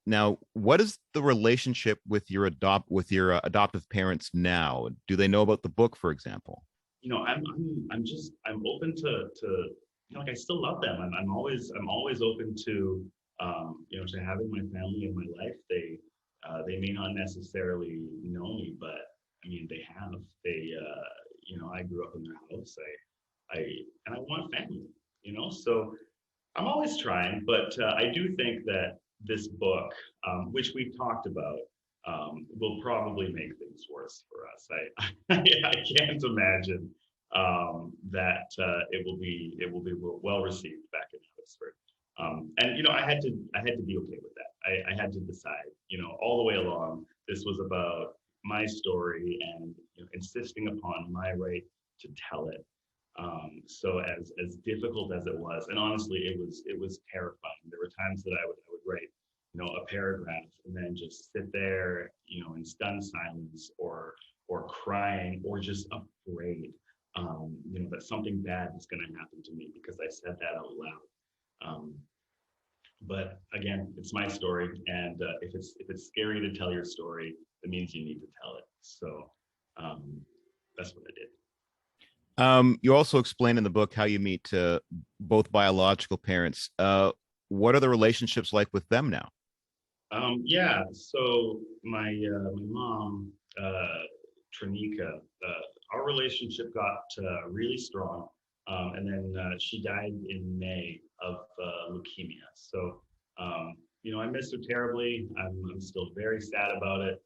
Now, what is the relationship with your adoptive parents now? Do they know about the book, for example? I'm open to like I still love them. I'm always open to to having my family in my life. They may not necessarily know me, but I mean they have. I grew up in their house. I and I want family. So I'm always trying, but I do think that this book, which we've talked about, will probably make things worse for us. I can't imagine that it will be well received back in Oxford. And I had to be okay with that. I had to decide, all the way along, this was about my story and insisting upon my right to tell it. So as difficult as it was, and honestly, it was terrifying. There were times that I would write, a paragraph and then just sit there, in stunned silence or crying or just afraid, that something bad is going to happen to me because I said that out loud. But again, it's my story, and if it's scary to tell your story, it means you need to tell it. So that's what I did. You also explain in the book how you meet both biological parents. What are the relationships like with them now? Yeah, so my mom, Tranika, our relationship got really strong, and then she died in May of leukemia. So, I miss her terribly. I'm still very sad about it.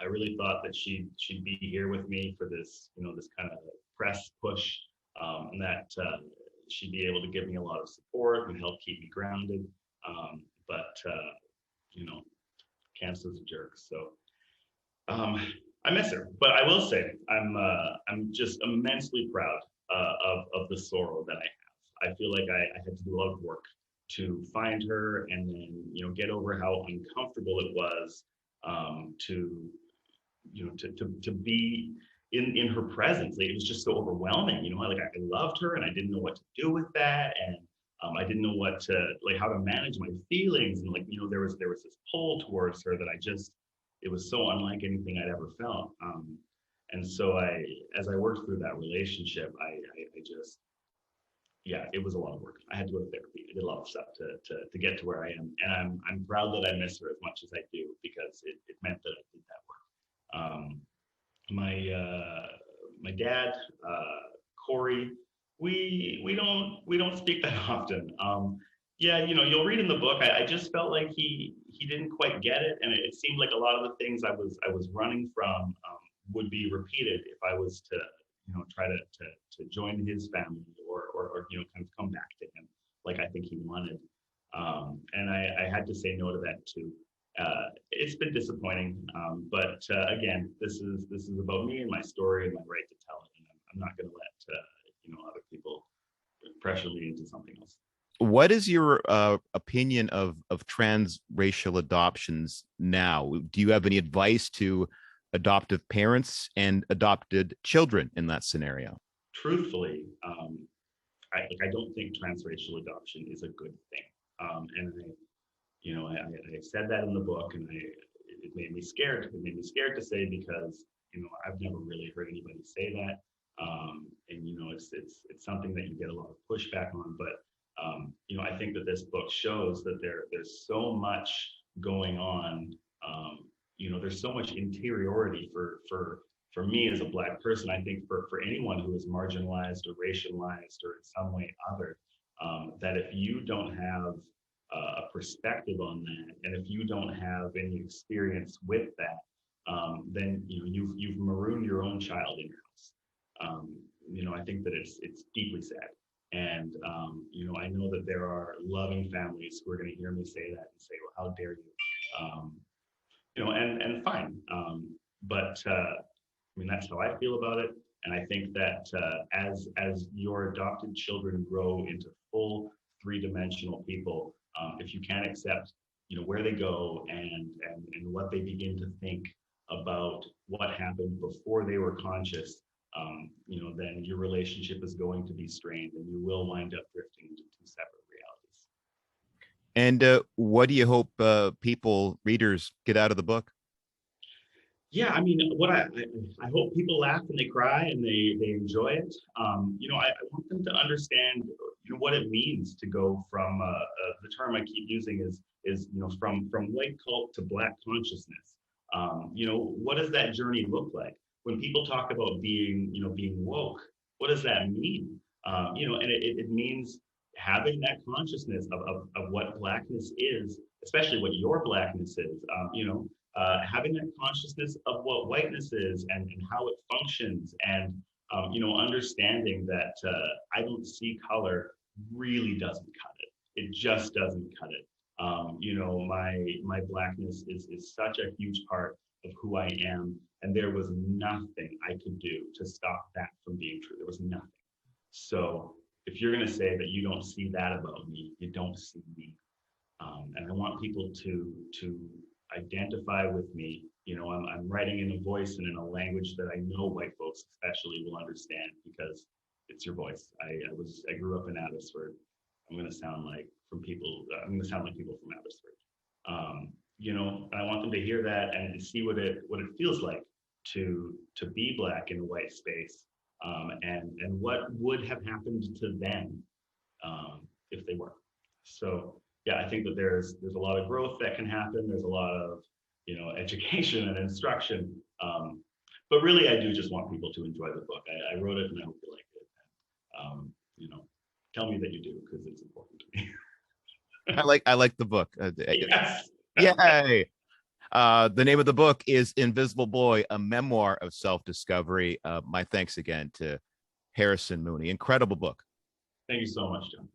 I really thought that she'd be here with me for this kind of press push, and that she'd be able to give me a lot of support and help keep me grounded. But cancer's a jerk. So um, I miss her, but I will say I'm just immensely proud of the sorrow that I have. I feel like I had to do a lot of work to find her, and then get over how uncomfortable it was to to be in her presence. Like, it was just so overwhelming. I loved her, and I didn't know what to do with that, and I didn't know how to manage my feelings, and there was this pull towards her that it was so unlike anything I'd ever felt. And so as I worked through that relationship, I just, yeah, it was a lot of work. I had to go to therapy. I did a lot of stuff to get to where I am, and I'm proud that I miss her as much as I do, because it meant that I did that work. My dad, Corey, we don't speak that often. Yeah, you'll read in the book. I just felt like he didn't quite get it, and it seemed like a lot of the things I was running from would be repeated if I was to try to join his family, or kind of come back to him like I think he wanted. And I had to say no to that too. It's been disappointing, but again, this is about me and my story and my right to tell it, and I'm not going to let other people pressure me into something else. What is your opinion of transracial adoptions now? Do you have any advice to adoptive parents and adopted children in that scenario? Truthfully, I don't think transracial adoption is a good thing, and I said that in the book, and it made me scared. It made me scared to say, because I've never really heard anybody say that, and it's something that you get a lot of pushback on. But I think that this book shows that there's so much going on. There's so much interiority for me as a Black person. I think for anyone who is marginalized or racialized or in some way other, that if you don't have a perspective on that, and if you don't have any experience with that, then you've marooned your own child in your house. I think that it's deeply sad, and I know that there are loving families who are going to hear me say that and say, "Well, how dare you?" And fine, but that's how I feel about it. And I think that as your adopted children grow into full three-dimensional people, if you can't accept where they go, and what they begin to think about what happened before they were conscious, then your relationship is going to be strained, and you will wind up drifting into two separate realities. And what do you hope people, readers, get out of the book? Yeah, I mean, I hope people laugh and they cry and they enjoy it. I want them to understand, what it means to go from the term I keep using is from white cult to black consciousness. What does that journey look like? When people talk about being woke, what does that mean? And it means having that consciousness of what blackness is, especially what your blackness is. Having that consciousness of what whiteness is and how it functions, and understanding that I don't see color really doesn't cut it. It just doesn't cut it. My blackness is such a huge part of who I am, and there was nothing I could do to stop that from being true. There was nothing. So if you're going to say that you don't see that about me, you don't see me. And I want people to identify with me. I'm writing in a voice and in a language that I know white folks especially will understand, because it's your voice. I grew up in Abbotsford. I'm going to sound like people from Abbotsford. And I want them to hear that and to see what it feels like to be black in a white space, and what would have happened to them if they weren't. So yeah, I think that there's a lot of growth that can happen. There's a lot of education and instruction. But really, I do just want people to enjoy the book. I wrote it, and I hope you like it. Tell me that you do, because it's important to me. I like the book. Yes. Yay! The name of the book is Invisible Boy: A Memoir of Self Discovery. My thanks again to Harrison Mooney. Incredible book. Thank you so much, John.